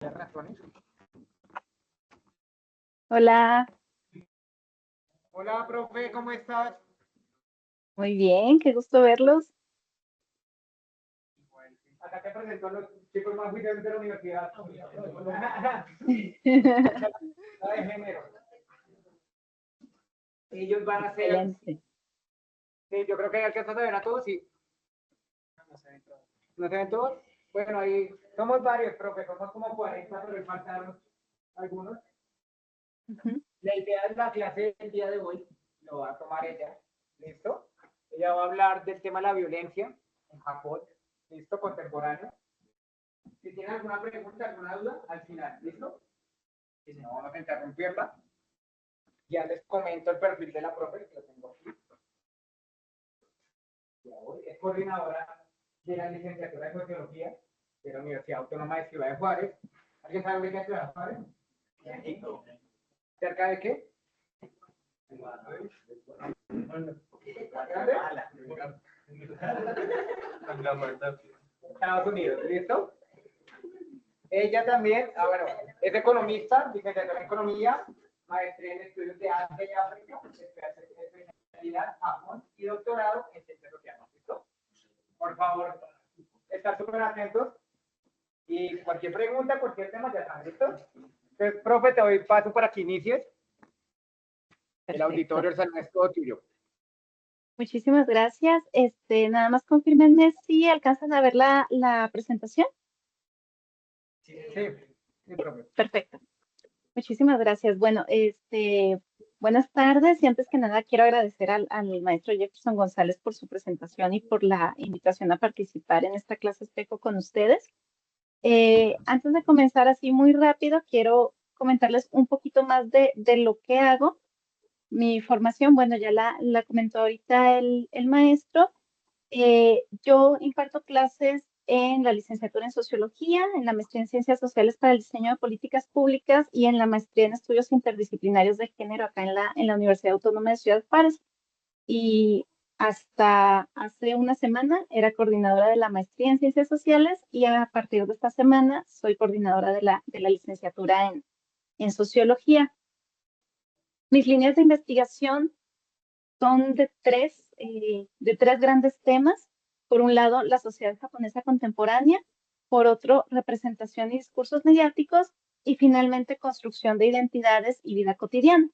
muchas razones. Hola, Hola, profe, ¿cómo estás? muy bien, qué gusto verlos. Acá te presento a los chicos más brillantes de la universidad. De género. Ellos van a ser, Excelente. sí, yo creo que alcanzas a ver a todos, sí. ¿No se ven todos? Bueno, ahí somos varios, profe, somos como 40, pero faltaron algunos. Ujú. La idea de la clase del día de hoy lo va a tomar ella. ¿Listo? Ella va a hablar del tema de la violencia en Japón. ¿Listo? Contemporáneo. Si tienen alguna pregunta, alguna duda, al final. ¿Listo? Y si no, vamos a interrumpirla. Ya les comento el perfil de la profe, que lo tengo aquí. Es coordinadora de la licenciatura de Sociología de la Universidad Autónoma de Ciudad de Juárez. ¿Alguien sabe qué es Ciudad de Juárez? ¿Cerca de qué? Estados Unidos, ¿listo? Ella también, bueno, es economista, licenciatura en economía, maestría en estudios de Asia y África, especialidad Japón y doctorado en ciencias sociales, ¿listo? Por favor, estar súper atentos y cualquier pregunta, cualquier tema, ya están, ¿listo? Entonces, profe, te doy paso para que inicies. El Perfecto. auditorio, el salón es todo tuyo. Muchísimas gracias. Nada más confírmenme si alcanzan a ver la presentación. Sí, profe. Perfecto. Muchísimas gracias. Bueno, buenas tardes y antes que nada quiero agradecer al maestro Jefferson González por su presentación y por la invitación a participar en esta clase espejo con ustedes. Antes de comenzar así muy rápido, quiero comentarles un poquito más de lo que hago. Mi formación, bueno, ya la comentó ahorita el maestro. Yo imparto clases en la licenciatura en Sociología, en la maestría en Ciencias Sociales para el Diseño de Políticas Públicas y en la maestría en Estudios Interdisciplinarios de Género acá en la Universidad Autónoma de Ciudad Juárez. Y hasta hace una semana era coordinadora de la maestría en Ciencias Sociales y a partir de esta semana soy coordinadora de la licenciatura en Sociología. Mis líneas de investigación son de tres grandes temas. Por un lado, la sociedad japonesa contemporánea, por otro, representación y discursos mediáticos, y finalmente, construcción de identidades y vida cotidiana.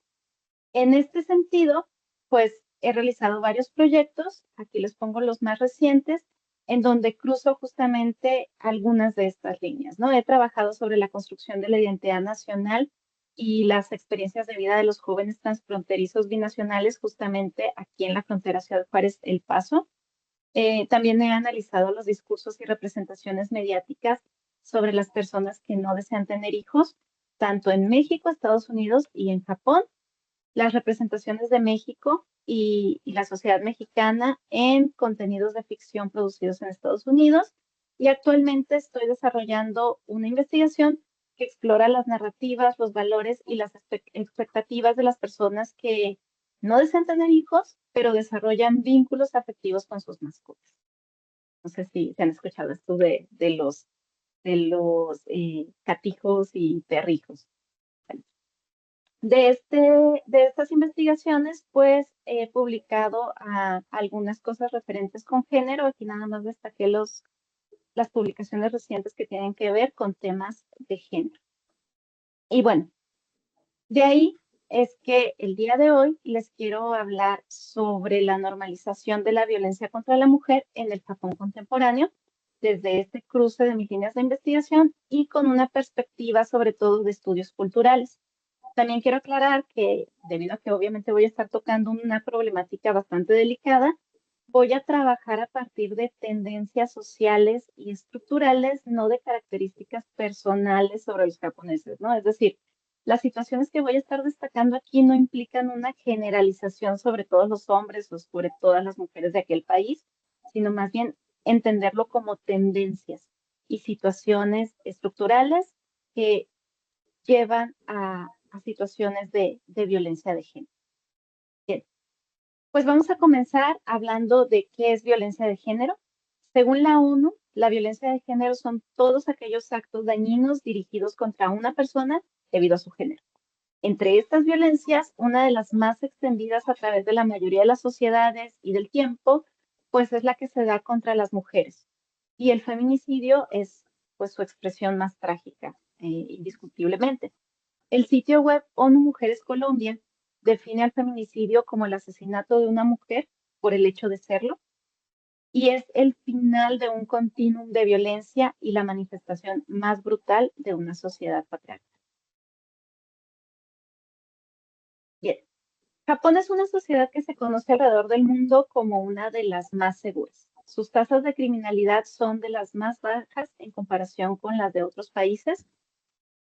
En este sentido, pues he realizado varios proyectos, aquí les pongo los más recientes, en donde cruzo justamente algunas de estas líneas, ¿no? He trabajado sobre la construcción de la identidad nacional y las experiencias de vida de los jóvenes transfronterizos binacionales justamente aquí en la frontera Ciudad Juárez, El Paso. También he analizado los discursos y representaciones mediáticas sobre las personas que no desean tener hijos, tanto en México, Estados Unidos y en Japón, las representaciones de México y la sociedad mexicana en contenidos de ficción producidos en Estados Unidos. Y actualmente estoy desarrollando una investigación que explora las narrativas, los valores y las expectativas de las personas que no desean tener hijos, pero desarrollan vínculos afectivos con sus mascotas. No sé si se han escuchado esto de los catijos y perrijos. De estas investigaciones, pues he publicado algunas cosas referentes con género. Aquí nada más destaqué las publicaciones recientes que tienen que ver con temas de género. Y bueno, de ahí es que el día de hoy les quiero hablar sobre la normalización de la violencia contra la mujer en el Japón contemporáneo, desde este cruce de mis líneas de investigación y con una perspectiva sobre todo de estudios culturales. También quiero aclarar que, debido a que obviamente voy a estar tocando una problemática bastante delicada, voy a trabajar a partir de tendencias sociales y estructurales, no de características personales sobre los japoneses, ¿no? Es decir, las situaciones que voy a estar destacando aquí no implican una generalización sobre todos los hombres o sobre todas las mujeres de aquel país, sino más bien entenderlo como tendencias y situaciones estructurales que llevan a situaciones de violencia de género. Bien, pues vamos a comenzar hablando de qué es violencia de género. Según la ONU, la violencia de género son todos aquellos actos dañinos dirigidos contra una persona debido a su género. Entre estas violencias, una de las más extendidas a través de la mayoría de las sociedades y del tiempo, pues es la que se da contra las mujeres. Y el feminicidio es pues su expresión más trágica, indiscutiblemente. El sitio web ONU Mujeres Colombia define al feminicidio como el asesinato de una mujer por el hecho de serlo y es el final de un continuum de violencia y la manifestación más brutal de una sociedad patriarcal. Bien, Japón es una sociedad que se conoce alrededor del mundo como una de las más seguras. Sus tasas de criminalidad son de las más bajas en comparación con las de otros países.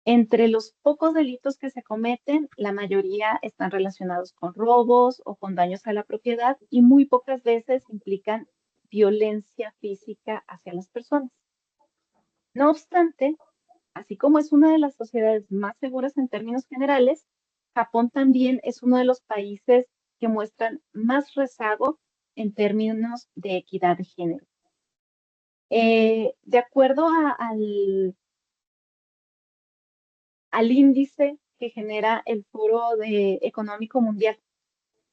Entre los pocos delitos que se cometen, la mayoría están relacionados con robos o con daños a la propiedad y muy pocas veces implican violencia física hacia las personas. No obstante, así como es una de las sociedades más seguras en términos generales, Japón también es uno de los países que muestran más rezago en términos de equidad de género. De acuerdo al índice que genera el Foro Económico Mundial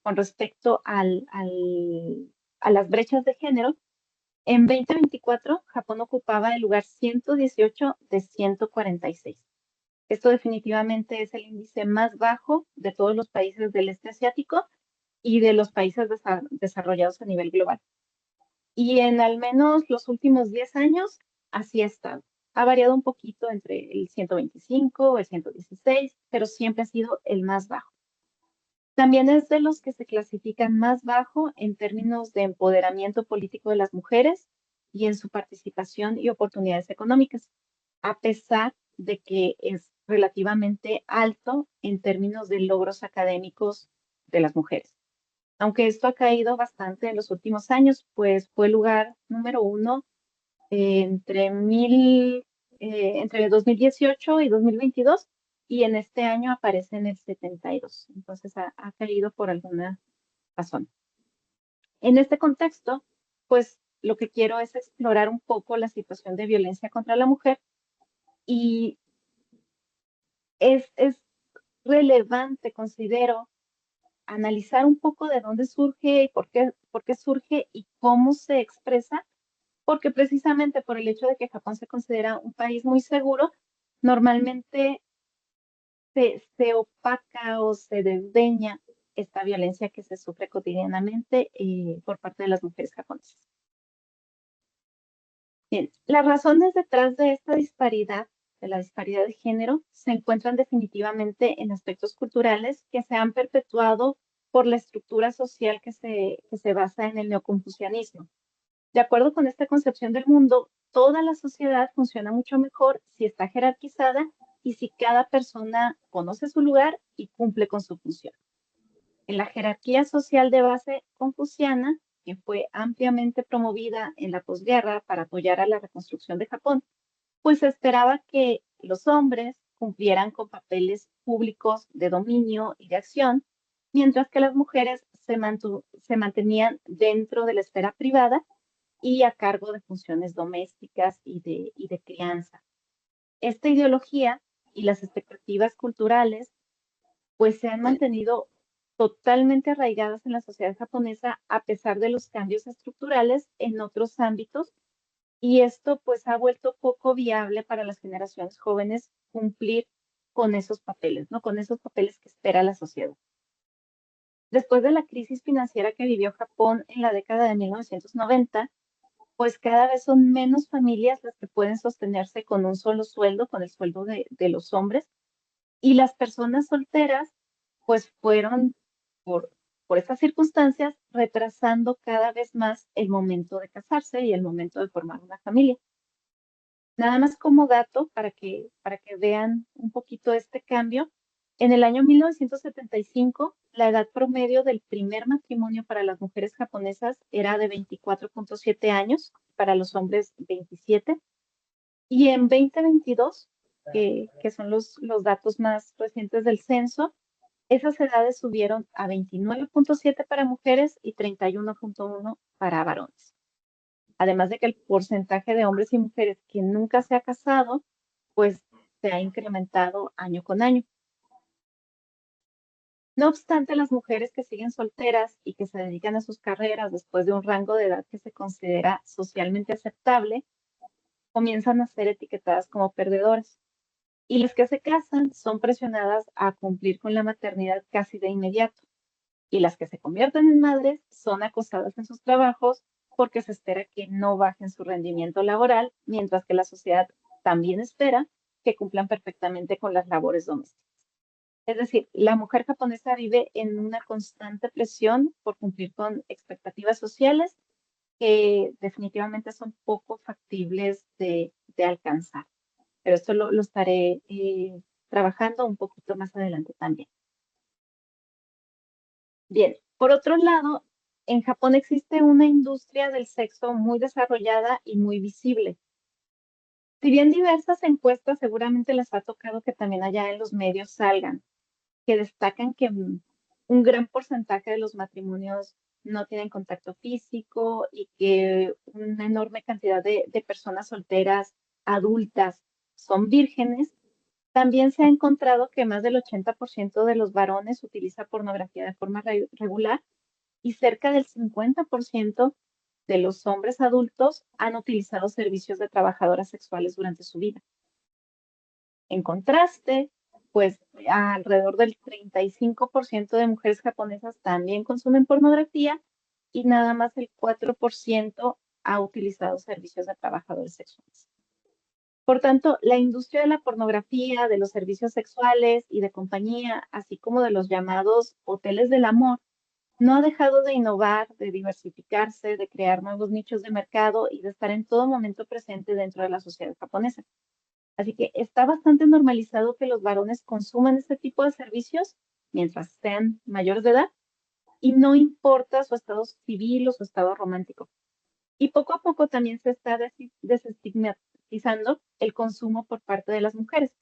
con respecto a las brechas de género, en 2024 Japón ocupaba el lugar 118 de 146. Esto definitivamente es el índice más bajo de todos los países del este asiático y de los países desarrollados a nivel global. Y en al menos los últimos 10 años, así ha estado. Ha variado un poquito entre el 125, el 116, pero siempre ha sido el más bajo. También es de los que se clasifican más bajo en términos de empoderamiento político de las mujeres y en su participación y oportunidades económicas, a pesar de que es relativamente alto en términos de logros académicos de las mujeres. Aunque esto ha caído bastante en los últimos años, pues fue lugar número 1 entre 2018 y 2022, y en este año aparece en el 72. Entonces ha caído por alguna razón. En este contexto, pues lo que quiero es explorar un poco la situación de violencia contra la mujer y es relevante, considero, analizar un poco de dónde surge y por qué surge y cómo se expresa, porque precisamente por el hecho de que Japón se considera un país muy seguro, normalmente se opaca o se desdeña esta violencia que se sufre cotidianamente por parte de las mujeres japonesas. Bien, las razones detrás de esta disparidad, de la disparidad de género, se encuentran definitivamente en aspectos culturales que se han perpetuado por la estructura social que se basa en el neoconfucianismo. De acuerdo con esta concepción del mundo, toda la sociedad funciona mucho mejor si está jerarquizada y si cada persona conoce su lugar y cumple con su función. En la jerarquía social de base confuciana, que fue ampliamente promovida en la posguerra para apoyar a la reconstrucción de Japón, pues se esperaba que los hombres cumplieran con papeles públicos de dominio y de acción, mientras que las mujeres se mantenían dentro de la esfera privada y a cargo de funciones domésticas y de crianza. Esta ideología y las expectativas culturales pues se han mantenido totalmente arraigadas en la sociedad japonesa a pesar de los cambios estructurales en otros ámbitos, y esto pues ha vuelto poco viable para las generaciones jóvenes cumplir con esos papeles, ¿no? Con esos papeles que espera la sociedad. Después de la crisis financiera que vivió Japón en la década de 1990, pues cada vez son menos familias las que pueden sostenerse con un solo sueldo, con el sueldo de los hombres, y las personas solteras pues fueron por, por estas circunstancias retrasando cada vez más el momento de casarse y el momento de formar una familia. Nada más como dato para que vean un poquito este cambio, en el año 1975 la edad promedio del primer matrimonio para las mujeres japonesas era de 24.7 años, para los hombres 27, y en 2022, que son los datos más recientes del censo, esas edades subieron a 29.7 para mujeres y 31.1 para varones. Además de que el porcentaje de hombres y mujeres que nunca se ha casado, pues se ha incrementado año con año. No obstante, las mujeres que siguen solteras y que se dedican a sus carreras después de un rango de edad que se considera socialmente aceptable, comienzan a ser etiquetadas como perdedoras. Y las que se casan son presionadas a cumplir con la maternidad casi de inmediato. Y las que se convierten en madres son acosadas en sus trabajos porque se espera que no bajen su rendimiento laboral, mientras que la sociedad también espera que cumplan perfectamente con las labores domésticas. Es decir, la mujer japonesa vive en una constante presión por cumplir con expectativas sociales que definitivamente son poco factibles de alcanzar. Pero esto lo estaré trabajando un poquito más adelante también. Bien, por otro lado, en Japón existe una industria del sexo muy desarrollada y muy visible. Si bien diversas encuestas seguramente les ha tocado que también allá en los medios salgan, que destacan que un gran porcentaje de los matrimonios no tienen contacto físico y que una enorme cantidad de personas solteras adultas son vírgenes, también se ha encontrado que más del 80% de los varones utiliza pornografía de forma regular y cerca del 50% de los hombres adultos han utilizado servicios de trabajadoras sexuales durante su vida. En contraste, pues alrededor del 35% de mujeres japonesas también consumen pornografía y nada más el 4% ha utilizado servicios de trabajadores sexuales. Por tanto, la industria de la pornografía, de los servicios sexuales y de compañía, así como de los llamados hoteles del amor, no ha dejado de innovar, de diversificarse, de crear nuevos nichos de mercado y de estar en todo momento presente dentro de la sociedad japonesa. Así que está bastante normalizado que los varones consuman este tipo de servicios mientras sean mayores de edad y no importa su estado civil o su estado romántico. Y poco a poco también se está desestigmatizando el consumo por parte de las mujeres.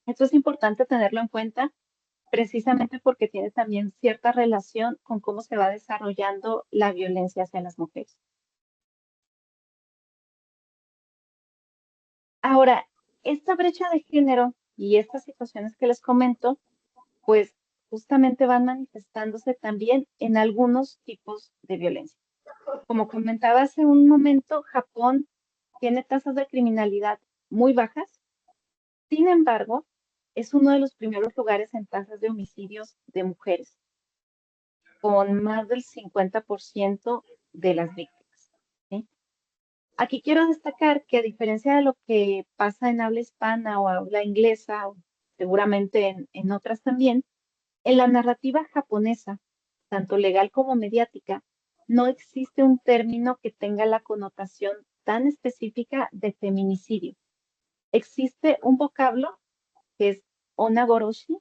Esto es importante tenerlo en cuenta precisamente porque tiene también cierta relación con cómo se va desarrollando la violencia hacia las mujeres. Ahora, esta brecha de género y estas situaciones que les comento, pues justamente van manifestándose también en algunos tipos de violencia. Como comentaba hace un momento, Japón tiene tasas de criminalidad muy bajas. Sin embargo, es uno de los primeros lugares en tasas de homicidios de mujeres, con más del 50% de las víctimas. ¿Sí? Aquí quiero destacar que a diferencia de lo que pasa en habla hispana o habla inglesa, o seguramente en otras también, en la narrativa japonesa, tanto legal como mediática, no existe un término que tenga la connotación tan específica de feminicidio. Existe un vocablo que es onagoroshi,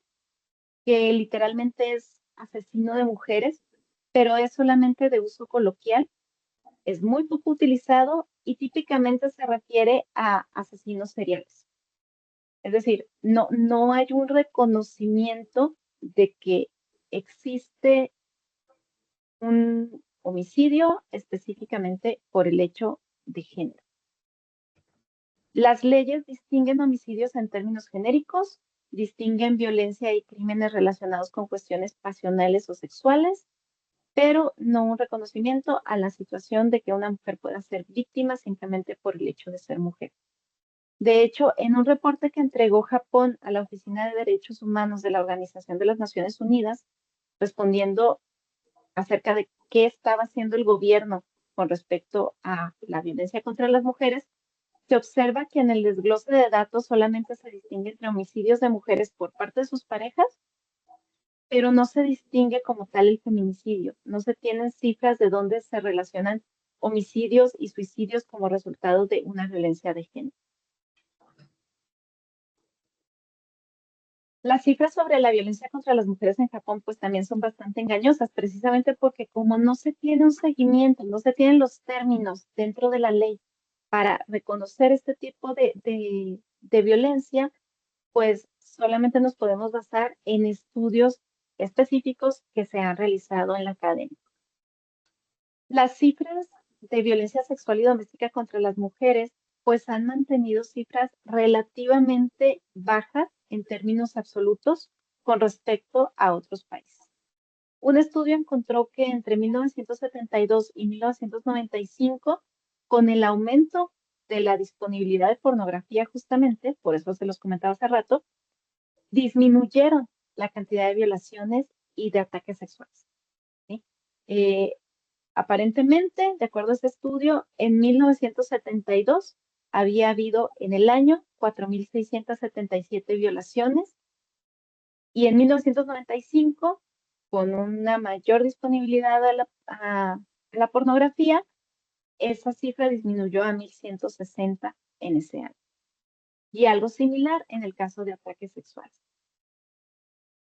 que literalmente es asesino de mujeres, pero es solamente de uso coloquial, es muy poco utilizado y típicamente se refiere a asesinos seriales. Es decir, no hay un reconocimiento de que existe un homicidio específicamente por el hecho de género. Las leyes distinguen homicidios en términos genéricos, distinguen violencia y crímenes relacionados con cuestiones pasionales o sexuales, pero no un reconocimiento a la situación de que una mujer pueda ser víctima simplemente por el hecho de ser mujer. De hecho, en un reporte que entregó Japón a la Oficina de Derechos Humanos de la Organización de las Naciones Unidas, respondiendo acerca de qué estaba haciendo el gobierno con respecto a la violencia contra las mujeres, se observa que en el desglose de datos solamente se distingue entre homicidios de mujeres por parte de sus parejas, pero no se distingue como tal el feminicidio. No se tienen cifras de dónde se relacionan homicidios y suicidios como resultado de una violencia de género. Las cifras sobre la violencia contra las mujeres en Japón pues también son bastante engañosas, precisamente porque como no se tiene un seguimiento, no se tienen los términos dentro de la ley para reconocer este tipo de violencia, pues solamente nos podemos basar en estudios específicos que se han realizado en la academia. Las cifras de violencia sexual y doméstica contra las mujeres, pues han mantenido cifras relativamente bajas en términos absolutos con respecto a otros países. Un estudio encontró que entre 1972 y 1995, con el aumento de la disponibilidad de pornografía justamente, por eso se los comentaba hace rato, disminuyeron la cantidad de violaciones y de ataques sexuales. ¿Sí? Aparentemente, de acuerdo a este estudio, en 1972 había habido en el año 4.677 violaciones y en 1995, con una mayor disponibilidad a la pornografía, esa cifra disminuyó a 1.160 en ese año. Y algo similar en el caso de ataques sexuales.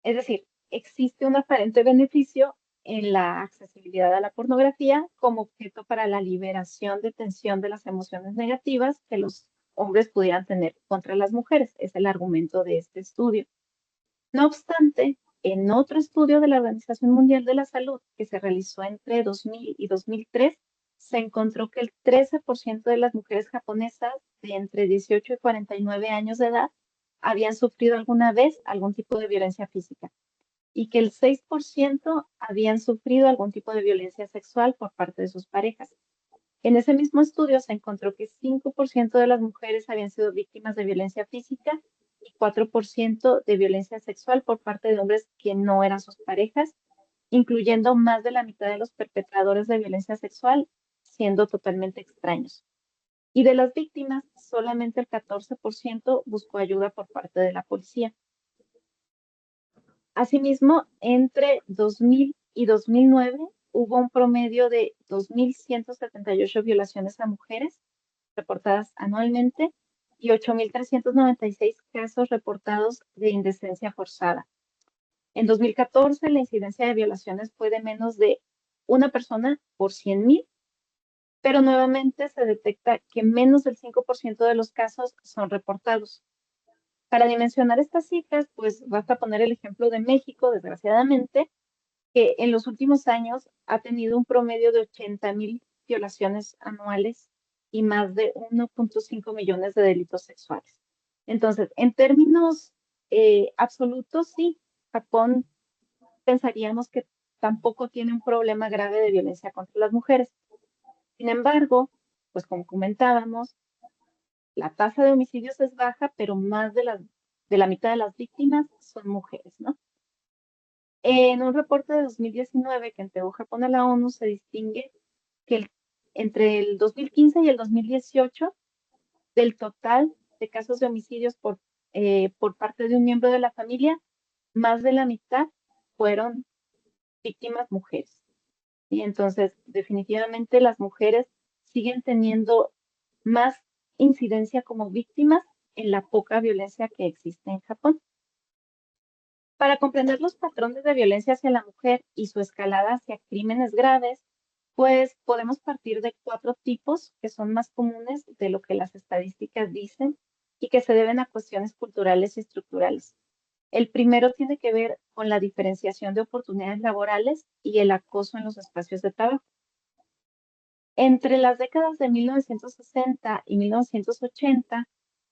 Es decir, existe un aparente beneficio en la accesibilidad a la pornografía como objeto para la liberación de tensión de las emociones negativas que los hombres pudieran tener contra las mujeres. Es el argumento de este estudio. No obstante, en otro estudio de la Organización Mundial de la Salud que se realizó entre 2000 y 2003, se encontró que el 13% de las mujeres japonesas de entre 18 y 49 años de edad habían sufrido alguna vez algún tipo de violencia física y que el 6% habían sufrido algún tipo de violencia sexual por parte de sus parejas. En ese mismo estudio se encontró que 5% de las mujeres habían sido víctimas de violencia física y 4% de violencia sexual por parte de hombres que no eran sus parejas, incluyendo más de la mitad de los perpetradores de violencia sexual siendo totalmente extraños. Y de las víctimas, solamente el 14% buscó ayuda por parte de la policía. Asimismo, entre 2000 y 2009 hubo un promedio de 2.178 violaciones a mujeres reportadas anualmente y 8.396 casos reportados de indecencia forzada. En 2014, la incidencia de violaciones fue de menos de una persona por 100.000, pero nuevamente se detecta que menos del 5% de los casos son reportados. Para dimensionar estas cifras, pues basta poner el ejemplo de México, desgraciadamente, que en los últimos años ha tenido un promedio de 80.000 violaciones anuales y más de 1.5 millones de delitos sexuales. Entonces, en términos absolutos, sí, Japón pensaríamos que tampoco tiene un problema grave de violencia contra las mujeres. Sin embargo, pues como comentábamos, la tasa de homicidios es baja, pero más de la mitad de las víctimas son mujeres, ¿no? En un reporte de 2019 que entregó Japón a la ONU se distingue que entre el 2015 y el 2018, del total de casos de homicidios por parte de un miembro de la familia, más de la mitad fueron víctimas mujeres. Y entonces, definitivamente las mujeres siguen teniendo más incidencia como víctimas en la poca violencia que existe en Japón. Para comprender los patrones de violencia hacia la mujer y su escalada hacia crímenes graves, pues podemos partir de 4 tipos que son más comunes de lo que las estadísticas dicen y que se deben a cuestiones culturales y estructurales. El primero tiene que ver con la diferenciación de oportunidades laborales y el acoso en los espacios de trabajo. Entre las décadas de 1960 y 1980,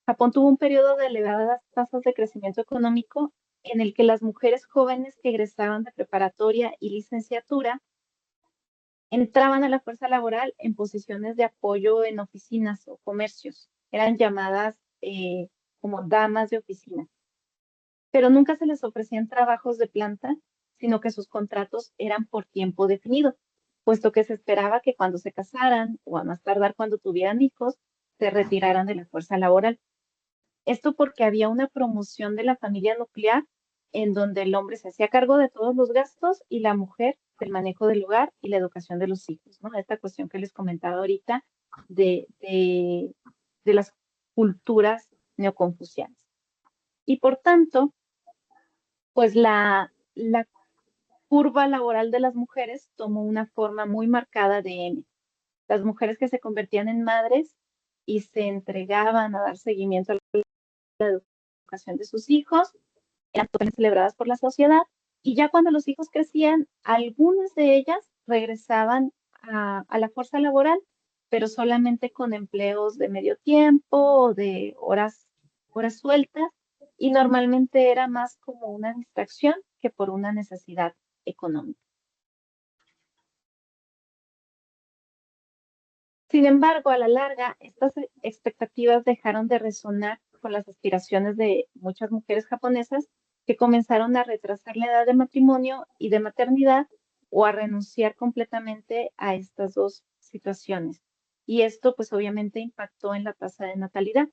Japón tuvo un periodo de elevadas tasas de crecimiento económico en el que las mujeres jóvenes que egresaban de preparatoria y licenciatura entraban a la fuerza laboral en posiciones de apoyo en oficinas o comercios. Eran llamadas como damas de oficina. Pero nunca se les ofrecían trabajos de planta, sino que sus contratos eran por tiempo definido, puesto que se esperaba que cuando se casaran o a más tardar cuando tuvieran hijos, se retiraran de la fuerza laboral. Esto porque había una promoción de la familia nuclear en donde el hombre se hacía cargo de todos los gastos y la mujer del manejo del hogar y la educación de los hijos, ¿no? Esta cuestión que les comentaba ahorita de las culturas neoconfucianas. Y por tanto, pues la curva laboral de las mujeres tomó una forma muy marcada de M. Las mujeres que se convertían en madres y se entregaban a dar seguimiento a la educación de sus hijos, eran totalmente celebradas por la sociedad, y ya cuando los hijos crecían, algunas de ellas regresaban a la fuerza laboral, pero solamente con empleos de medio tiempo o de horas sueltas, y normalmente era más como una distracción que por una necesidad económica. Sin embargo, a la larga, estas expectativas dejaron de resonar con las aspiraciones de muchas mujeres japonesas que comenzaron a retrasar la edad de matrimonio y de maternidad o a renunciar completamente a estas dos situaciones. Y esto, pues obviamente, impactó en la tasa de natalidad.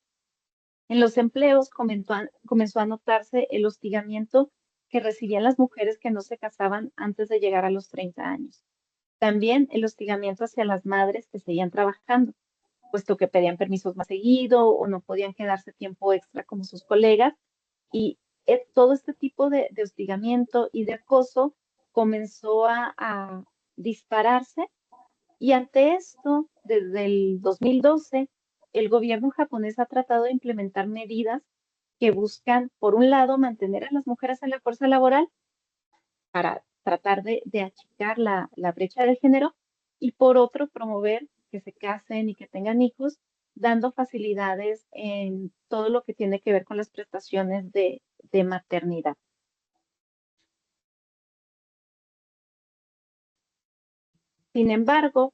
En los empleos comenzó a notarse el hostigamiento que recibían las mujeres que no se casaban antes de llegar a los 30 años. También el hostigamiento hacia las madres que seguían trabajando, puesto que pedían permisos más seguido o no podían quedarse tiempo extra como sus colegas. Y todo este tipo de hostigamiento y de acoso comenzó a dispararse. Y ante esto, desde el 2012, el gobierno japonés ha tratado de implementar medidas que buscan, por un lado, mantener a las mujeres en la fuerza laboral para tratar de achicar la brecha de género, y por otro, promover que se casen y que tengan hijos, dando facilidades en todo lo que tiene que ver con las prestaciones de maternidad. Sin embargo,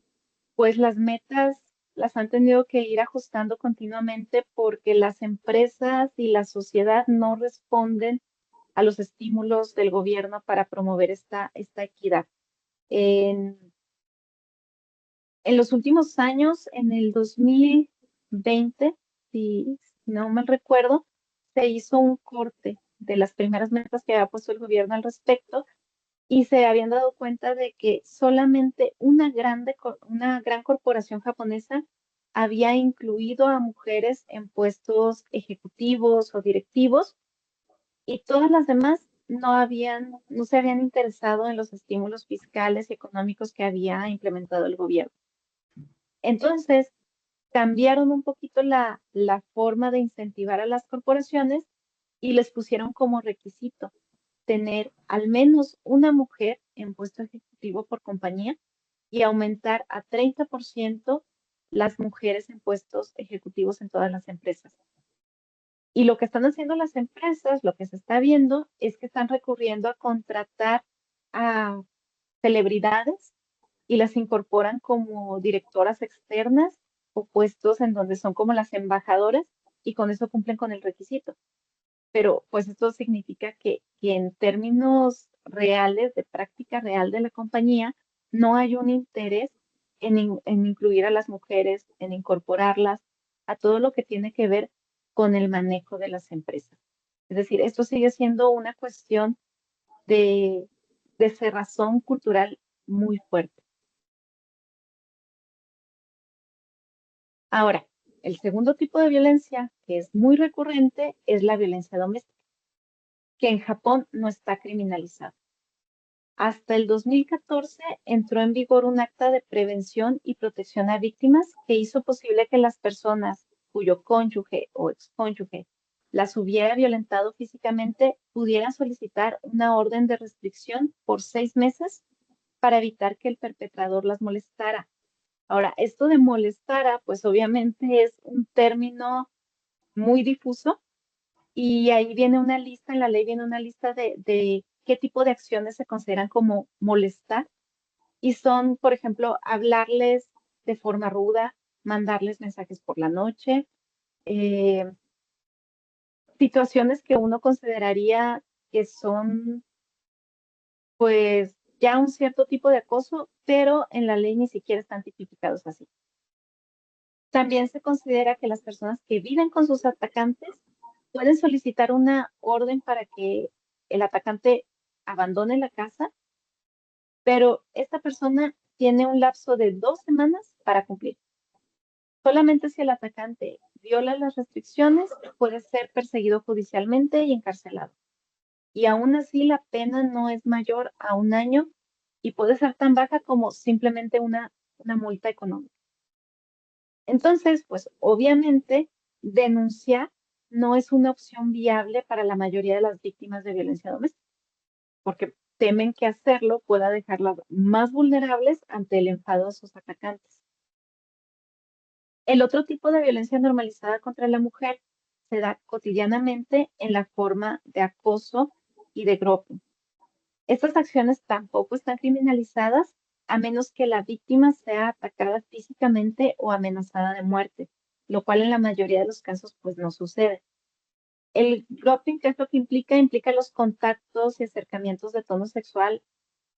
pues las metas las han tenido que ir ajustando continuamente porque las empresas y la sociedad no responden a los estímulos del gobierno para promover esta equidad. En, en los últimos años, en el 2020, si no mal recuerdo, se hizo un corte de las primeras metas que había puesto el gobierno al respecto, y se habían dado cuenta de que solamente una gran corporación japonesa había incluido a mujeres en puestos ejecutivos o directivos, y todas las demás no se habían interesado en los estímulos fiscales y económicos que había implementado el gobierno. Entonces, cambiaron un poquito la forma de incentivar a las corporaciones y les pusieron como requisito tener al menos una mujer en puesto ejecutivo por compañía y aumentar a 30% las mujeres en puestos ejecutivos en todas las empresas. Y lo que están haciendo las empresas, lo que se está viendo, es que están recurriendo a contratar a celebridades y las incorporan como directoras externas o puestos en donde son como las embajadoras, y con eso cumplen con el requisito. Pero pues esto significa que en términos reales, de práctica real de la compañía, no hay un interés en incluir a las mujeres, en incorporarlas a todo lo que tiene que ver con el manejo de las empresas. Es decir, esto sigue siendo una cuestión de, de cerrazón cultural muy fuerte. Ahora, el segundo tipo de violencia que es muy recurrente es la violencia doméstica, que en Japón no está criminalizada. Hasta el 2014 entró en vigor un acta de prevención y protección a víctimas que hizo posible que las personas cuyo cónyuge o excónyuge las hubiera violentado físicamente pudieran solicitar una orden de restricción por 6 meses para evitar que el perpetrador las molestara. Ahora, esto de molestara, pues obviamente es un término muy difuso, y ahí viene una lista, en la ley viene una lista de qué tipo de acciones se consideran como molestar, y son, por ejemplo, hablarles de forma ruda, mandarles mensajes por la noche, eh, situaciones que uno consideraría que son pues ya un cierto tipo de acoso, pero en la ley ni siquiera están tipificados así. También se considera que las personas que viven con sus atacantes pueden solicitar una orden para que el atacante abandone la casa, pero esta persona tiene un lapso de 2 semanas para cumplir. Solamente si el atacante viola las restricciones, puede ser perseguido judicialmente y encarcelado. Y aún así la pena no es mayor a 1 año y puede ser tan baja como simplemente una multa económica. Entonces, pues obviamente denunciar no es una opción viable para la mayoría de las víctimas de violencia doméstica, porque temen que hacerlo pueda dejarlas más vulnerables ante el enfado de sus atacantes. El otro tipo de violencia normalizada contra la mujer se da cotidianamente en la forma de acoso y de groping. Estas acciones tampoco están criminalizadas a menos que la víctima sea atacada físicamente o amenazada de muerte, lo cual en la mayoría de los casos pues no sucede. El groping, ¿qué es lo que implica? Implica los contactos y acercamientos de tono sexual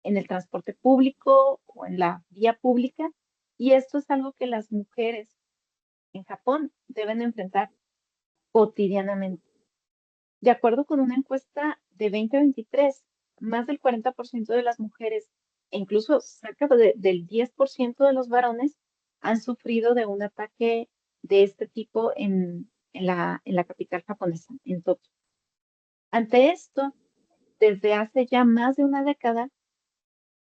en el transporte público o en la vía pública, y esto es algo que las mujeres en Japón deben enfrentar cotidianamente. De acuerdo con una encuesta de 2023, más del 40% de las mujeres e incluso cerca del 10% de los varones han sufrido de un ataque de este tipo en la capital japonesa, en Tokio. Ante esto, desde hace ya más de una década,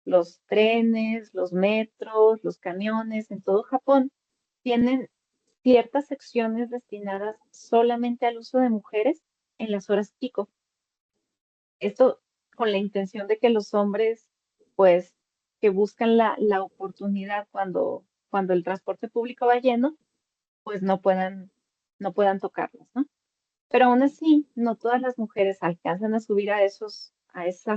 los trenes, los metros, los camiones en todo Japón tienen ciertas secciones destinadas solamente al uso de mujeres en las horas pico. Esto con la intención de que los hombres, pues, que buscan la oportunidad cuando el transporte público va lleno, pues no puedan tocarlas, ¿no? Pero aún así, no todas las mujeres alcanzan a subir a esas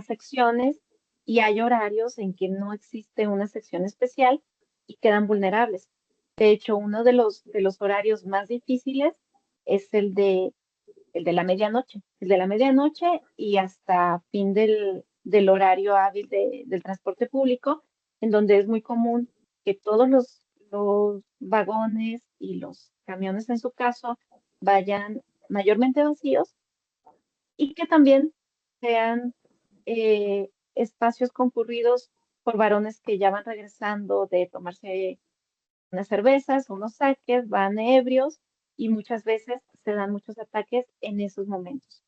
secciones y hay horarios en que no existe una sección especial y quedan vulnerables. De hecho, uno de los horarios más difíciles es el de la medianoche. El de la medianoche y hasta fin del horario hábil del transporte público, en donde es muy común que todos los vagones y los camiones, en su caso, vayan mayormente vacíos y que también sean espacios concurridos por varones que ya van regresando de tomarse unas cervezas, unos saques, van ebrios y muchas veces se dan muchos ataques en esos momentos.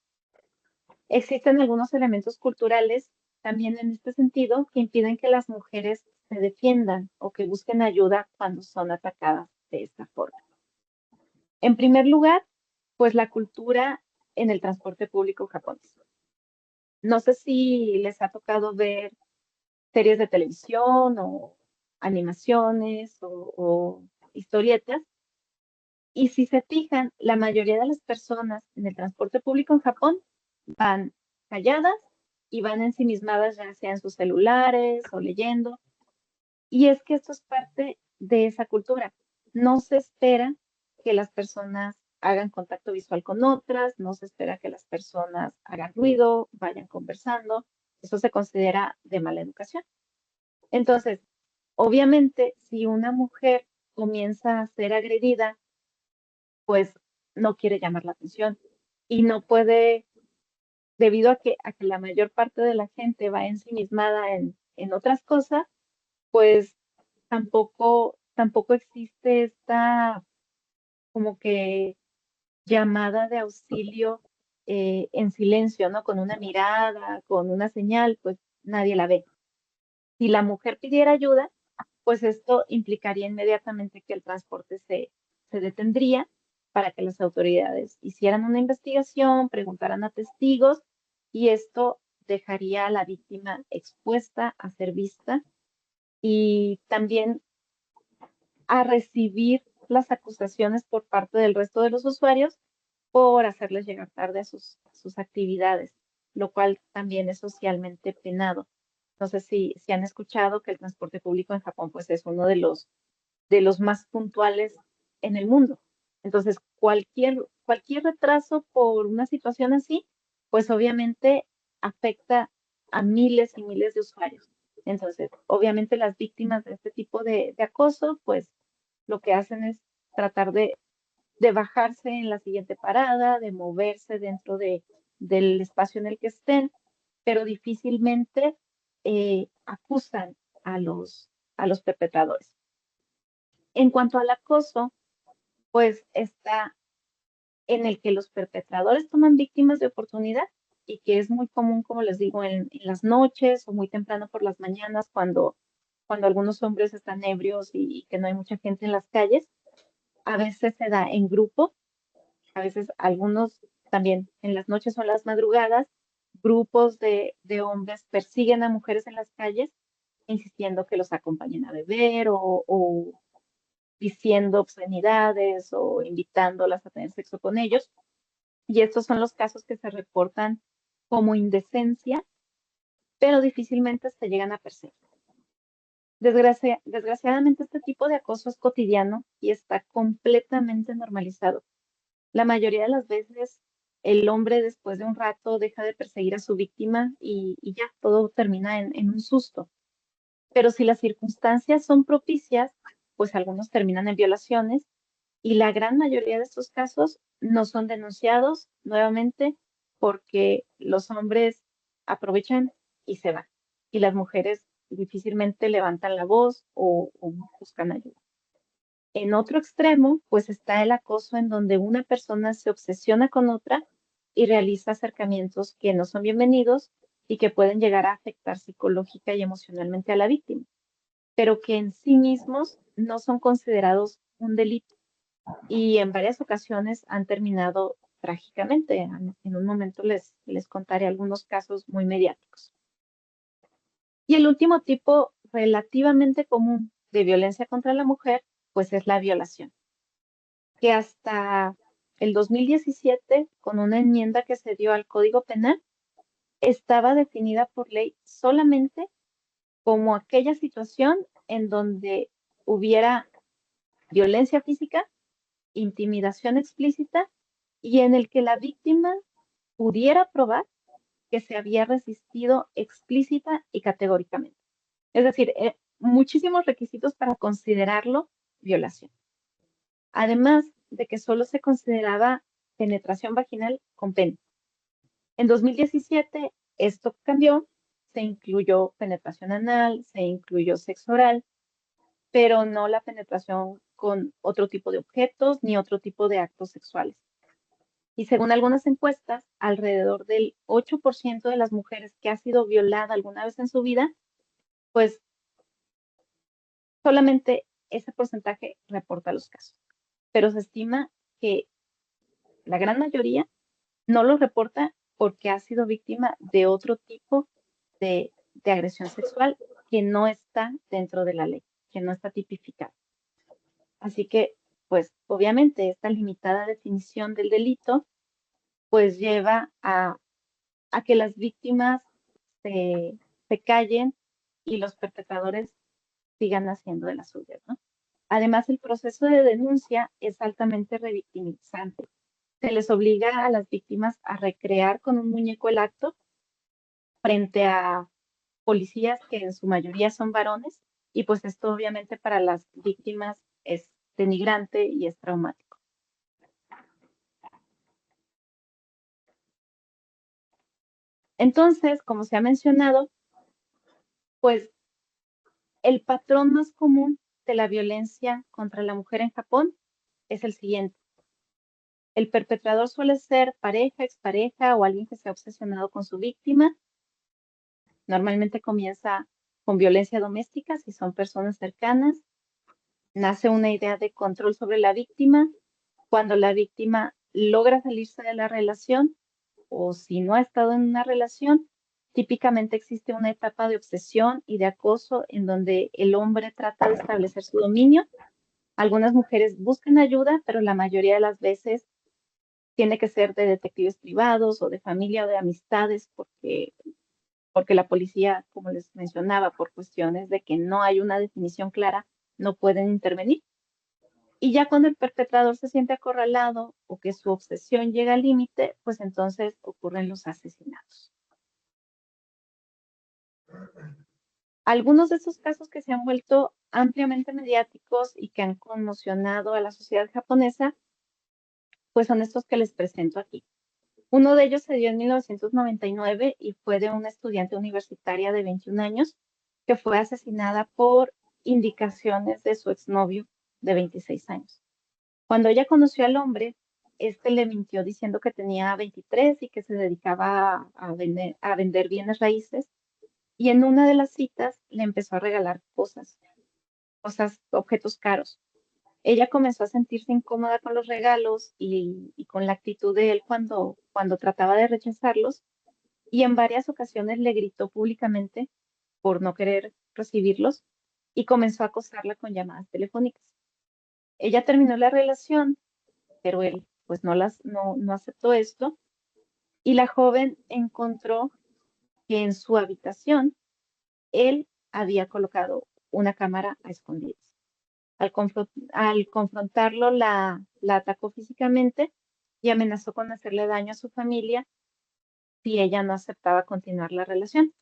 Existen algunos elementos culturales también en este sentido que impiden que las mujeres se defiendan o que busquen ayuda cuando son atacadas de esta forma. En primer lugar, pues la cultura en el transporte público japonés. No sé si les ha tocado ver series de televisión o animaciones o historietas. Y si se fijan, la mayoría de las personas en el transporte público en Japón van calladas y van ensimismadas ya sea en sus celulares o leyendo. Y es que esto es parte de esa cultura. No se espera que las personas hagan contacto visual con otras, no se espera que las personas hagan ruido, vayan conversando. Eso se considera de mala educación. Entonces, obviamente, si una mujer comienza a ser agredida, pues no quiere llamar la atención y no puede, debido a que la mayor parte de la gente va ensimismada en otras cosas, pues tampoco existe esta como que llamada de auxilio en silencio, ¿no? Con una mirada, con una señal, pues nadie la ve. Si la mujer pidiera ayuda, pues esto implicaría inmediatamente que el transporte se detendría para que las autoridades hicieran una investigación, preguntaran a testigos y esto dejaría a la víctima expuesta a ser vista y también a recibir las acusaciones por parte del resto de los usuarios por hacerles llegar tarde a sus actividades, lo cual también es socialmente penado. No sé si han escuchado que el transporte público en Japón pues es uno de los más puntuales en el mundo. Entonces, cualquier retraso por una situación así, pues obviamente afecta a miles y miles de usuarios. Entonces, obviamente las víctimas de este tipo de acoso, pues lo que hacen es tratar de bajarse en la siguiente parada, de moverse dentro del espacio en el que estén, pero difícilmente acusan a los perpetradores. En cuanto al acoso, pues está en el que los perpetradores toman víctimas de oportunidad y que es muy común, como les digo, en las noches o muy temprano por las mañanas cuando algunos hombres están ebrios y que no hay mucha gente en las calles. A veces se da en grupo, a veces algunos también en las noches o en las madrugadas grupos de hombres persiguen a mujeres en las calles, insistiendo que los acompañen a beber o diciendo obscenidades o invitándolas a tener sexo con ellos. Y estos son los casos que se reportan como indecencia, pero difícilmente se llegan a perseguir. Desgraciadamente, este tipo de acoso es cotidiano y está completamente normalizado. La mayoría de las veces, el hombre después de un rato deja de perseguir a su víctima y ya todo termina en un susto. Pero si las circunstancias son propicias, pues algunos terminan en violaciones y la gran mayoría de estos casos no son denunciados nuevamente porque los hombres aprovechan y se van. Y las mujeres difícilmente levantan la voz o buscan ayuda. En otro extremo, pues está el acoso en donde una persona se obsesiona con otra y realiza acercamientos que no son bienvenidos y que pueden llegar a afectar psicológica y emocionalmente a la víctima, pero que en sí mismos no son considerados un delito y en varias ocasiones han terminado trágicamente. En un momento les contaré algunos casos muy mediáticos. Y el último tipo relativamente común de violencia contra la mujer, pues es la violación, que hasta el 2017, con una enmienda que se dio al Código Penal, estaba definida por ley solamente como aquella situación en donde hubiera violencia física, intimidación explícita y en el que la víctima pudiera probar que se había resistido explícita y categóricamente. Es decir, muchísimos requisitos para considerarlo violación. Además de que solo se consideraba penetración vaginal con pene. En 2017 esto cambió, se incluyó penetración anal, se incluyó sexo oral, pero no la penetración con otro tipo de objetos ni otro tipo de actos sexuales. Y según algunas encuestas, alrededor del 8% de las mujeres que ha sido violada alguna vez en su vida, pues solamente ese porcentaje reporta los casos. Pero se estima que la gran mayoría no lo reporta porque ha sido víctima de otro tipo de agresión sexual que no está dentro de la ley, que no está tipificada. Así que, pues, obviamente, esta limitada definición del delito, pues lleva a que las víctimas se callen y los perpetradores sigan haciendo de las suyas, ¿no? Además, el proceso de denuncia es altamente revictimizante. Se les obliga a las víctimas a recrear con un muñeco el acto frente a policías que en su mayoría son varones y pues esto obviamente para las víctimas es denigrante y es traumático. Entonces, como se ha mencionado, pues el patrón más común de la violencia contra la mujer en Japón es el siguiente. El perpetrador suele ser pareja, expareja o alguien que se ha obsesionado con su víctima. Normalmente comienza con violencia doméstica si son personas cercanas. Nace una idea de control sobre la víctima. Cuando la víctima logra salirse de la relación o si no ha estado en una relación, típicamente existe una etapa de obsesión y de acoso en donde el hombre trata de establecer su dominio. Algunas mujeres buscan ayuda, pero la mayoría de las veces tiene que ser de detectives privados o de familia o de amistades porque la policía, como les mencionaba, por cuestiones de que no hay una definición clara, no pueden intervenir. Y ya cuando el perpetrador se siente acorralado o que su obsesión llega al límite, pues entonces ocurren los asesinatos. Algunos de estos casos que se han vuelto ampliamente mediáticos y que han conmocionado a la sociedad japonesa, pues son estos que les presento aquí. Uno de ellos se dio en 1999 y fue de una estudiante universitaria de 21 años que fue asesinada por indicaciones de su exnovio de 26 años. Cuando ella conoció al hombre, este le mintió diciendo que tenía 23 y que se dedicaba a vender bienes raíces. Y en una de las citas le empezó a regalar cosas, objetos caros. Ella comenzó a sentirse incómoda con los regalos y con la actitud de él cuando trataba de rechazarlos. y en varias ocasiones le gritó públicamente por no querer recibirlos y comenzó a acosarla con llamadas telefónicas. Ella terminó la relación, pero él pues no aceptó esto y la joven encontró que en su habitación él había colocado una cámara a escondidas. Al confrontarlo, la atacó físicamente y amenazó con hacerle daño a su familia si ella no aceptaba continuar la relación.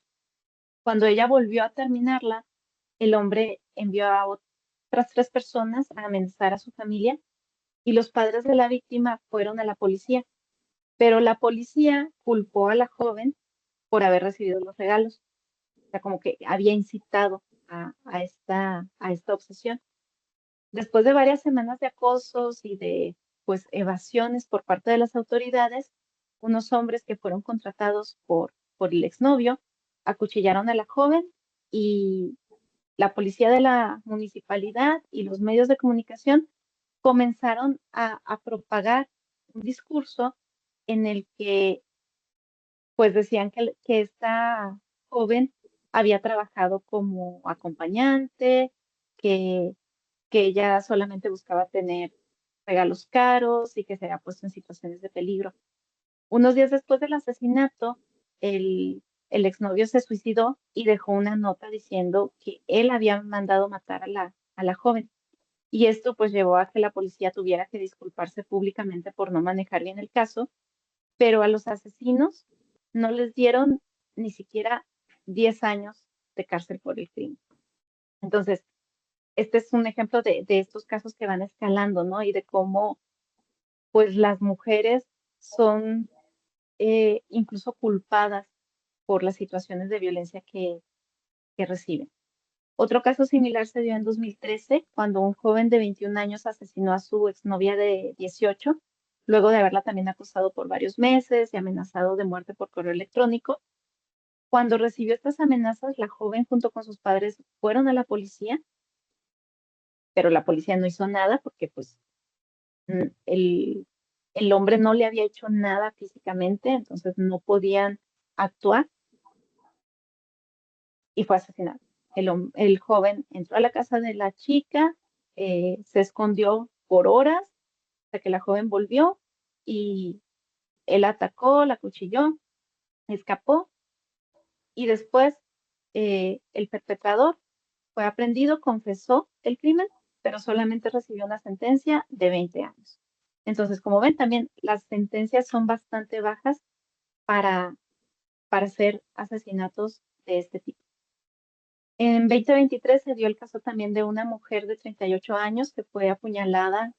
Cuando ella volvió a terminarla, el hombre envió a otras 3 personas a amenazar a su familia y los padres de la víctima fueron a la policía, pero la policía culpó a la joven por haber recibido los regalos, o sea, como que había incitado a esta obsesión. Después de varias semanas de acosos y de pues evasiones por parte de las autoridades, unos hombres que fueron contratados por el exnovio acuchillaron a la joven y la policía de la municipalidad y los medios de comunicación comenzaron a propagar un discurso en el que pues decían que esta joven había trabajado como acompañante, que, que ella solamente buscaba tener regalos caros y que se había puesto en situaciones de peligro. Unos días después del asesinato, el exnovio se suicidó y dejó una nota diciendo que él había mandado matar a la joven. Y esto pues llevó a que la policía tuviera que disculparse públicamente por no manejar bien el caso, pero a los asesinos no les dieron ni siquiera 10 años de cárcel por el crimen. Entonces, este es un ejemplo de estos casos que van escalando, ¿no? Y de cómo pues las mujeres son incluso culpadas por las situaciones de violencia que reciben. Otro caso similar se dio en 2013, cuando un joven de 21 años asesinó a su exnovia de 18, luego de haberla también acosado por varios meses y amenazado de muerte por correo electrónico. Cuando recibió estas amenazas, la joven junto con sus padres fueron a la policía, pero la policía no hizo nada porque pues el hombre no le había hecho nada físicamente, entonces no podían actuar y fue asesinado. El joven entró a la casa de la chica, se escondió por horas hasta que la joven volvió y él atacó, la acuchilló, escapó y después el perpetrador fue aprendido, confesó el crimen, pero solamente recibió una sentencia de 20 años. Entonces, como ven, también las sentencias son bastante bajas para, para hacer asesinatos de este tipo. En 2023 se dio el caso también de una mujer de 38 años que fue apuñalada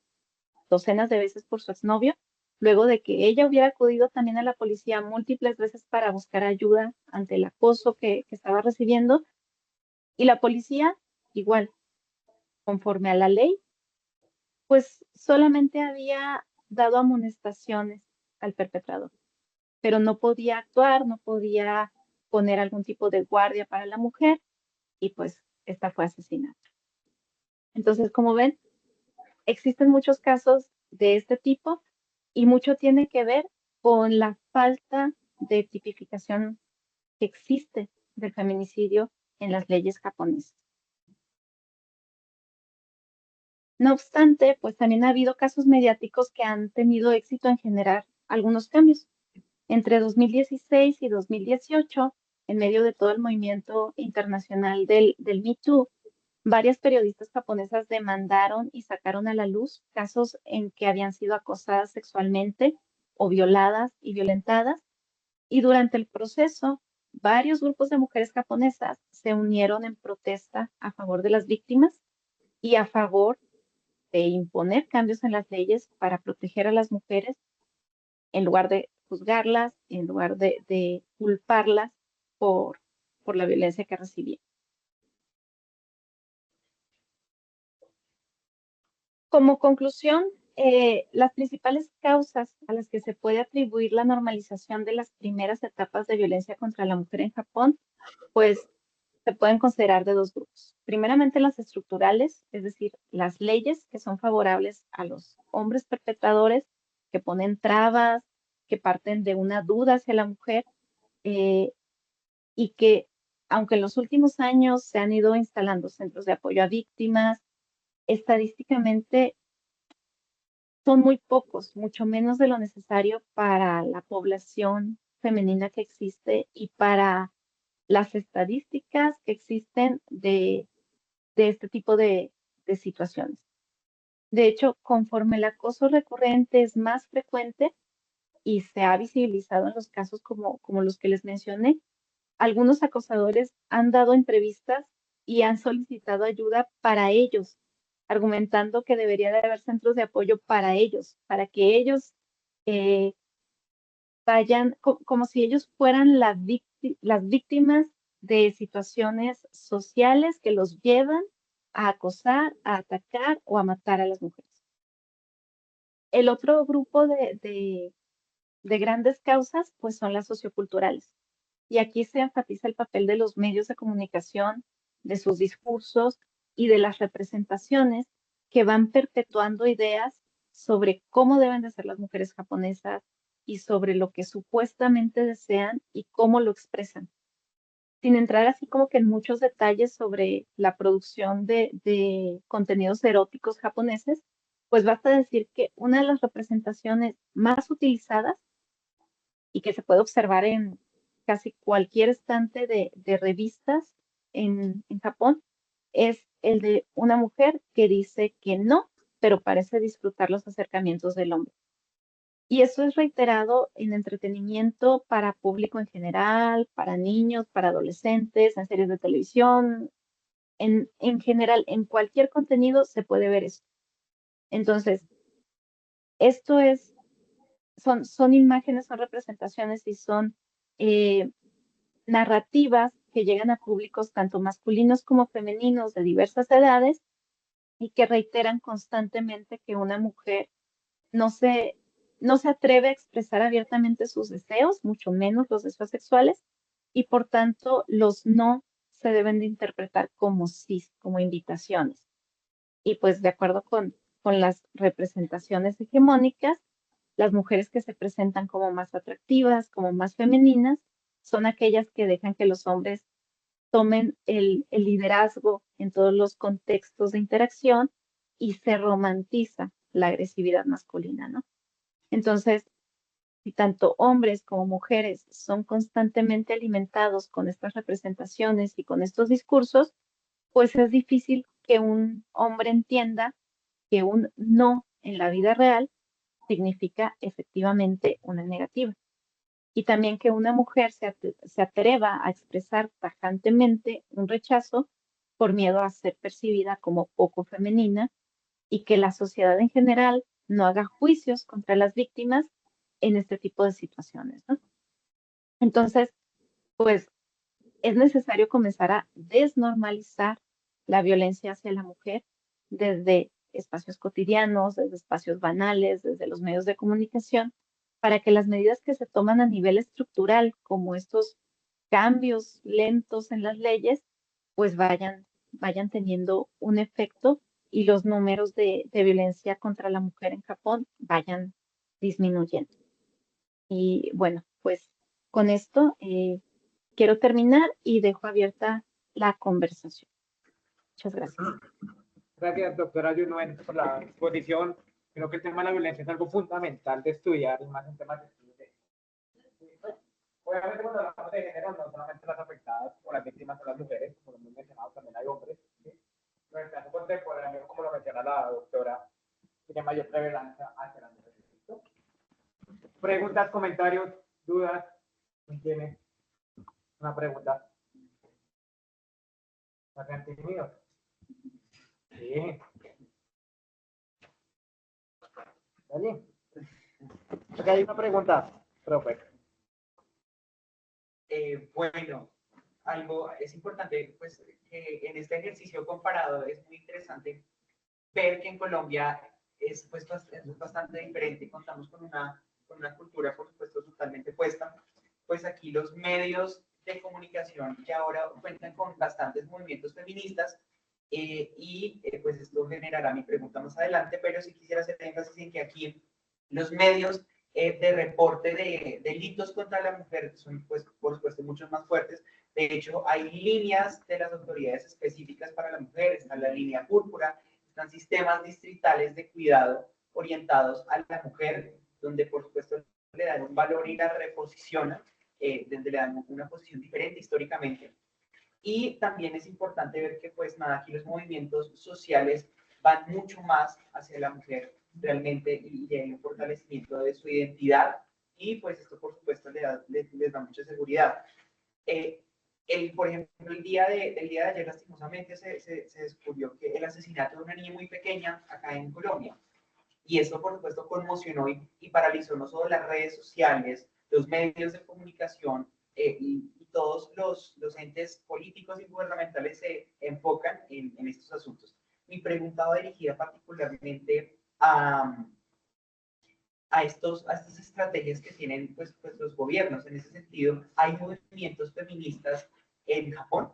docenas de veces por su exnovio, luego de que ella hubiera acudido también a la policía múltiples veces para buscar ayuda ante el acoso que estaba recibiendo. Y la policía, igual, conforme a la ley, pues solamente había dado amonestaciones al perpetrador, pero no podía actuar, no podía poner algún tipo de guardia para la mujer y pues esta fue asesinada. Entonces, como ven, existen muchos casos de este tipo y mucho tiene que ver con la falta de tipificación que existe del feminicidio en las leyes japonesas. No obstante, pues también ha habido casos mediáticos que han tenido éxito en generar algunos cambios. Entre 2016 y 2018, en medio de todo el movimiento internacional del Me Too, varias periodistas japonesas demandaron y sacaron a la luz casos en que habían sido acosadas sexualmente o violadas y violentadas. Y durante el proceso, varios grupos de mujeres japonesas se unieron en protesta a favor de las víctimas y a favor de imponer cambios en las leyes para proteger a las mujeres en lugar de juzgarlas, en lugar de culparlas por, por la violencia que recibían. Como conclusión, las principales causas a las que se puede atribuir la normalización de las primeras etapas de violencia contra la mujer en Japón, pues se pueden considerar de dos grupos. Primeramente, las estructurales, es decir, las leyes que son favorables a los hombres perpetradores, que ponen trabas, que parten de una duda hacia la mujer y que aunque en los últimos años se han ido instalando centros de apoyo a víctimas, estadísticamente son muy pocos, mucho menos de lo necesario para la población femenina que existe y para las estadísticas que existen de este tipo de situaciones. De hecho, conforme el acoso recurrente es más frecuente y se ha visibilizado en los casos como los que les mencioné, algunos acosadores han dado entrevistas y han solicitado ayuda para ellos, argumentando que debería de haber centros de apoyo para ellos, para que ellos eh, vayan, como si ellos fueran las víctimas de situaciones sociales que los llevan a acosar, a atacar o a matar a las mujeres. El otro grupo de grandes causas, pues son las socioculturales. Y aquí se enfatiza el papel de los medios de comunicación, de sus discursos y de las representaciones que van perpetuando ideas sobre cómo deben de ser las mujeres japonesas y sobre lo que supuestamente desean y cómo lo expresan. Sin entrar así como que en muchos detalles sobre la producción de contenidos eróticos japoneses, pues basta decir que una de las representaciones más utilizadas y que se puede observar en casi cualquier estante de revistas en Japón, es el de una mujer que dice que no, pero parece disfrutar los acercamientos del hombre. Y eso es reiterado en entretenimiento para público en general, para niños, para adolescentes, en series de televisión, en general, en cualquier contenido se puede ver esto. Entonces, esto es, son imágenes, son representaciones y son narrativas que llegan a públicos tanto masculinos como femeninos de diversas edades y que reiteran constantemente que una mujer no se, no se atreve a expresar abiertamente sus deseos, mucho menos los deseos sexuales, y por tanto los no se deben de interpretar como sí, como invitaciones. Y pues de acuerdo con las representaciones hegemónicas, las mujeres que se presentan como más atractivas, como más femeninas, son aquellas que dejan que los hombres tomen el liderazgo en todos los contextos de interacción y se romantiza la agresividad masculina, ¿no? Entonces, si tanto hombres como mujeres son constantemente alimentados con estas representaciones y con estos discursos, pues es difícil que un hombre entienda que un no en la vida real significa efectivamente una negativa. Y también que una mujer se atreva a expresar tajantemente un rechazo por miedo a ser percibida como poco femenina y que la sociedad en general no haga juicios contra las víctimas en este tipo de situaciones, ¿no? Entonces, pues es necesario comenzar a desnormalizar la violencia hacia la mujer desde espacios cotidianos, desde espacios banales, desde los medios de comunicación, para que las medidas que se toman a nivel estructural, como estos cambios lentos en las leyes, pues vayan teniendo un efecto y los números de violencia contra la mujer en Japón vayan disminuyendo. Y bueno, pues con esto quiero terminar y dejo abierta la conversación. Muchas gracias. Gracias, doctora Yunuen, por la exposición. Creo que el tema de la violencia es algo fundamental de estudiar, y más en temas de estudio. Obviamente, cuando hablamos de género, no solamente las afectadas o las víctimas son las mujeres, como lo hemos mencionado, también hay hombres. ¿Sí? Pero en el caso contemporáneo, como lo menciona la doctora, tiene mayor prevalencia hacia las mujeres. ¿Listo? Preguntas, comentarios, dudas. ¿Quién tiene una pregunta? ¿La gente mío? Sí. ¿Dale? Porque hay una pregunta, profe. Bueno, algo es importante, pues que en este ejercicio comparado es muy interesante ver que en Colombia es, pues, es bastante diferente, contamos con una cultura, por supuesto, totalmente puesta, pues aquí los medios de comunicación que ahora cuentan con bastantes movimientos feministas pues esto generará mi pregunta más adelante, pero sí quisiera hacer énfasis en que aquí los medios de reporte de delitos contra la mujer son, pues, por supuesto, mucho más fuertes. De hecho, hay líneas de las autoridades específicas para la mujer, está la línea púrpura, están sistemas distritales de cuidado orientados a la mujer, donde, por supuesto, le dan un valor y la reposicionan, donde le dan una posición diferente históricamente. Y también es importante ver que, pues nada, aquí los movimientos sociales van mucho más hacia la mujer realmente y hay un fortalecimiento de su identidad y pues esto por supuesto les da mucha seguridad. Por ejemplo, el día del día de ayer lastimosamente se descubrió que el asesinato de una niña muy pequeña acá en Colombia. Y esto, por supuesto, conmocionó y paralizó no solo las redes sociales, los medios de comunicación y todos los entes políticos y gubernamentales se enfocan en estos asuntos. Mi pregunta va dirigida particularmente a estas estrategias que tienen pues, los gobiernos. En ese sentido, ¿hay movimientos feministas en Japón?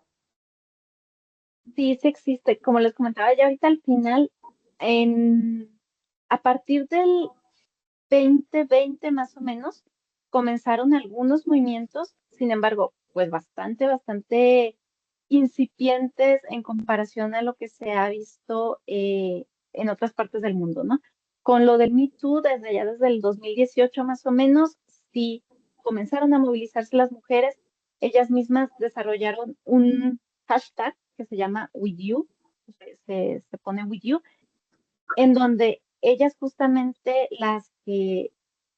Sí, sí existe. Como les comentaba ya ahorita al final, a partir del 2020 más o menos, comenzaron algunos movimientos, sin embargo, pues bastante incipientes en comparación a lo que se ha visto en otras partes del mundo, ¿no? Con lo del Me Too, desde el 2018 más o menos, sí comenzaron a movilizarse las mujeres. Ellas mismas desarrollaron un hashtag que se llama With You, se pone With You, en donde ellas justamente las que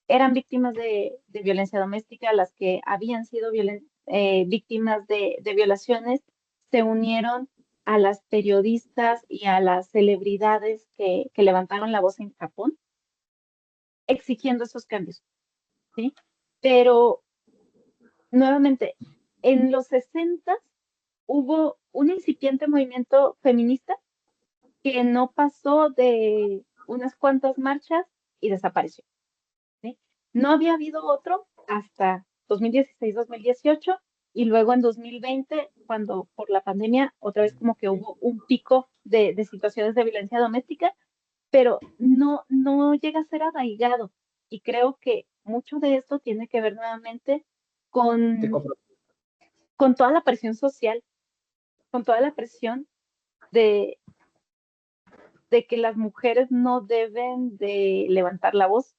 eran víctimas de violencia doméstica, las que habían sido víctimas de violaciones, se unieron a las periodistas y a las celebridades que levantaron la voz en Japón, exigiendo esos cambios, ¿sí? Pero, nuevamente, en los 60 hubo un incipiente movimiento feminista que no pasó de unas cuantas marchas y desapareció, ¿sí? No había habido otro hasta 2016-2018 y luego en 2020, cuando por la pandemia otra vez como que hubo un pico de situaciones de violencia doméstica, pero no llega a ser arraigado. Y creo que mucho de esto tiene que ver nuevamente con, con toda la presión social, con toda la presión de, de que las mujeres no deben de levantar la voz,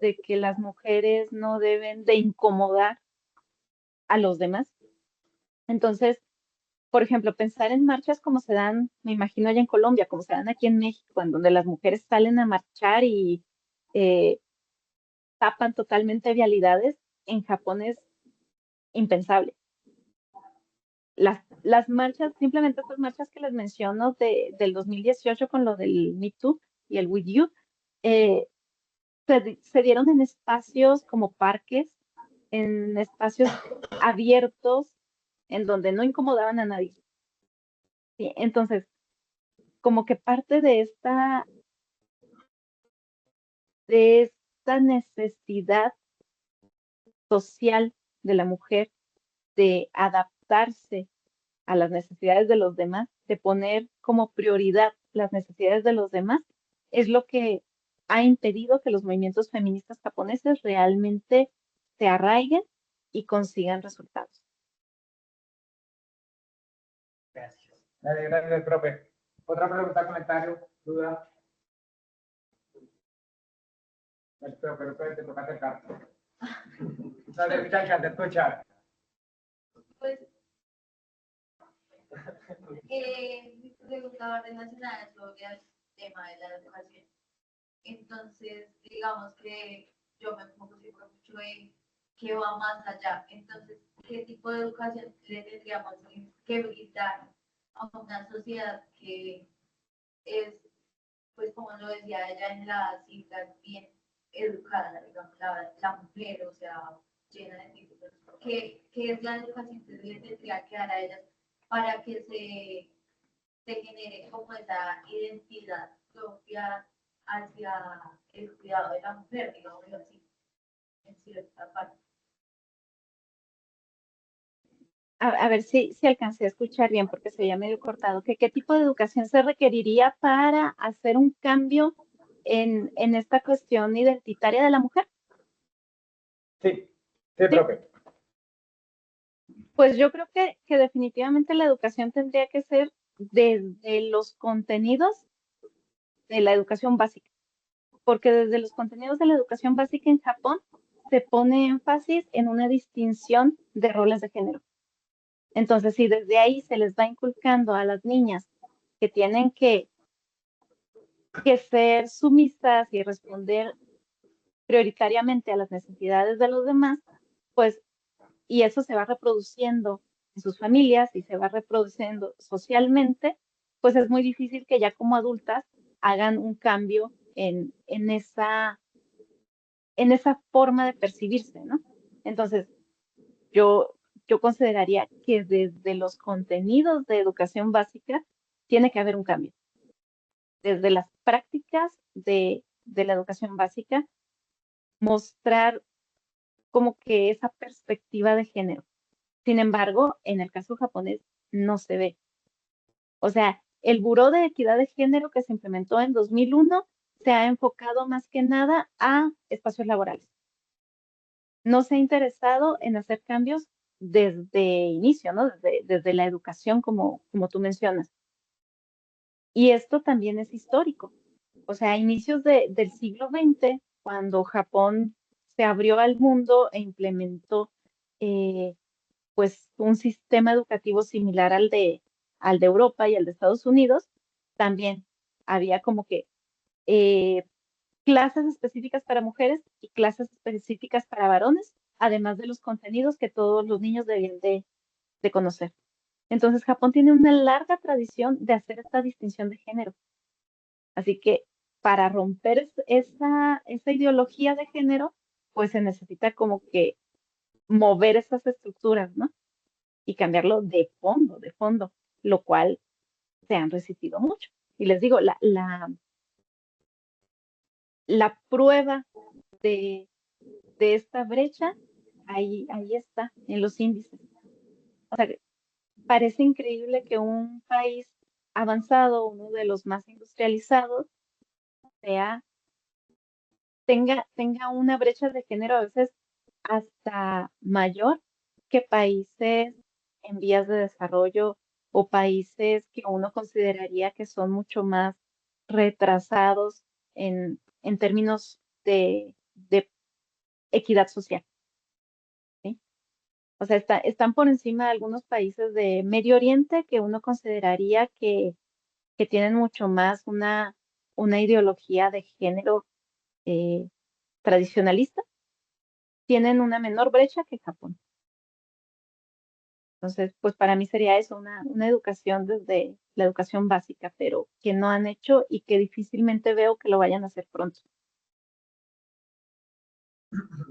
de que las mujeres no deben de incomodar a los demás. Entonces, por ejemplo, pensar en marchas como se dan, me imagino allá en Colombia, como se dan aquí en México, en donde las mujeres salen a marchar y eh, tapan totalmente vialidades, en Japón es impensable. Las marchas, simplemente estas marchas que les menciono del 2018 con lo del Me Too y el With You, eh, se dieron en espacios como parques, en espacios abiertos, en donde no incomodaban a nadie. ¿Sí? Entonces, como que parte de esta necesidad social de la mujer de adaptarse a las necesidades de los demás, de poner como prioridad las necesidades de los demás, es lo que ha impedido que los movimientos feministas japoneses realmente se arraiguen y consigan resultados. Gracias. Dale, gracias, profe. Otra pregunta, comentario, duda. Pero te toca acercar. Dale, muchachas, te escuchar. Pues, mi pregunta va relacionada sobre el tema de la educación. Entonces, digamos que yo me concentro mucho en qué va más allá. Entonces, ¿qué tipo de educación le tendríamos que brindar a una sociedad que es, pues como lo decía ella en las cifras, bien educada, digamos, la mujer, o sea, llena de títulos? ¿Qué es la educación que le tendría que dar a ellas para que se genere como esa identidad propia hacia el cuidado de la mujer, digamos así, en cierta parte? A ver si alcancé a escuchar bien porque se veía medio cortado. ¿Qué tipo de educación se requeriría para hacer un cambio en esta cuestión identitaria de la mujer? Sí, sí, profe. Pues yo creo que definitivamente la educación tendría que ser desde los contenidos de la educación básica, porque desde los contenidos de la educación básica en Japón se pone énfasis en una distinción de roles de género. Entonces, si desde ahí se les va inculcando a las niñas que tienen que ser sumisas y responder prioritariamente a las necesidades de los demás, pues, y eso se va reproduciendo en sus familias y se va reproduciendo socialmente, pues es muy difícil que ya como adultas hagan un cambio en esa forma de percibirse, ¿no? Entonces, yo, yo consideraría que desde los contenidos de educación básica tiene que haber un cambio. Desde las prácticas de la educación básica, mostrar como que esa perspectiva de género. Sin embargo, en el caso japonés no se ve. O sea, el Buró de Equidad de Género que se implementó en 2001 se ha enfocado más que nada a espacios laborales. No se ha interesado en hacer cambios desde inicio, ¿no? Desde la educación, como tú mencionas. Y esto también es histórico. O sea, a inicios del siglo XX, cuando Japón se abrió al mundo e implementó pues un sistema educativo similar al de Europa y al de Estados Unidos, también había como que eh, clases específicas para mujeres y clases específicas para varones, además de los contenidos que todos los niños debían de conocer. Entonces, Japón tiene una larga tradición de hacer esta distinción de género. Así que para romper esa ideología de género, pues se necesita como que mover esas estructuras, ¿no? Y cambiarlo de fondo, lo cual se han resistido mucho. Y les digo, la prueba de esta brecha, ahí está, en los índices. O sea, parece increíble que un país avanzado, uno de los más industrializados, tenga una brecha de género a veces hasta mayor que países en vías de desarrollo o países que uno consideraría que son mucho más retrasados en términos de equidad social, ¿sí? O sea, están por encima de algunos países de Medio Oriente que uno consideraría que tienen mucho más una ideología de género eh, tradicionalista, tienen una menor brecha que Japón. Entonces, pues para mí sería eso, una educación desde la educación básica, pero que no han hecho y que difícilmente veo que lo vayan a hacer pronto.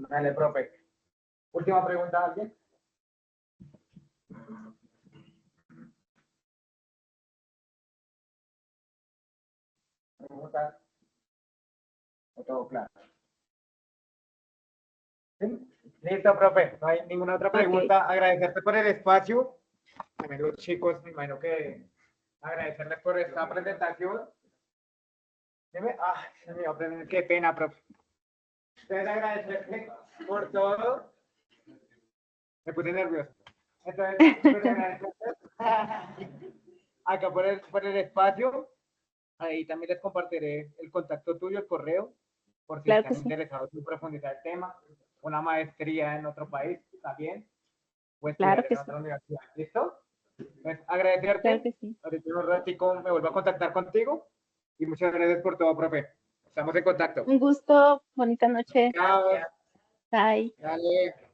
Dale, profe. Última pregunta, ¿alguien? Preguntas. Todo claro. ¿Sí? Listo, profe. No hay ninguna otra pregunta. Agradecerte por el espacio. También los chicos, me imagino que agradecerles por esta presentación. Dime, se me iba a qué pena, profe. Entonces, agradecerte por todo. Me puse nervioso. Entonces, pues, agradecerte acá por el espacio. Ahí también les compartiré el contacto tuyo, el correo, por si Claro están que sí, interesados en profundizar el tema. Una maestría en otro país también, o claro estudiar que en sí, otra universidad. ¿Listo? Pues claro agradecerte. que sí. Ahorita en un ratico me vuelvo a contactar contigo y muchas gracias por todo, profe. Estamos en contacto. Un gusto, bonita noche. Chao. Bye. Dale.